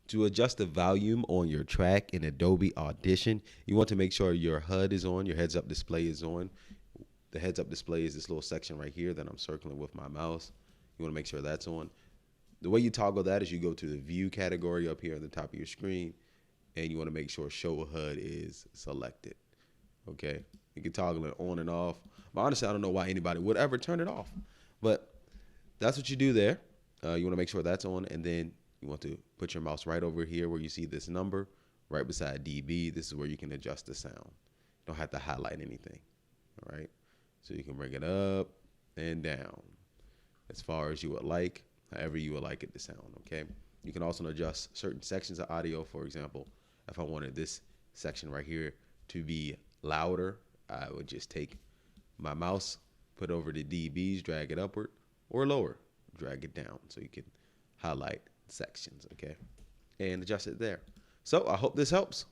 To adjust the volume on your track in Adobe Audition, you want to make sure your HUD is on, your heads up display is on. The heads up display is this little section right here that I'm circling with my mouse. You want to make sure that's on. The way you toggle that is you go to the view category up here at the top of your screen, and you want to make sure show HUD is selected. Okay, you can toggle it on and off. But honestly, I don't know why anybody would ever turn it off. But that's what you do there. You want to make sure that's on, and then you want to put your mouse right over here where you see this number, right beside dB. This is where you can adjust the sound. You don't have to highlight anything. All right, so you can bring it up and down as far as you would like, however you would like it to sound. Okay, you can also adjust certain sections of audio. For example, if I wanted this section right here to be louder, I would just take my mouse, put over the dBs, drag it upward, or lower, drag it down, so you can highlight sections, okay, and adjust it there. So I hope this helps.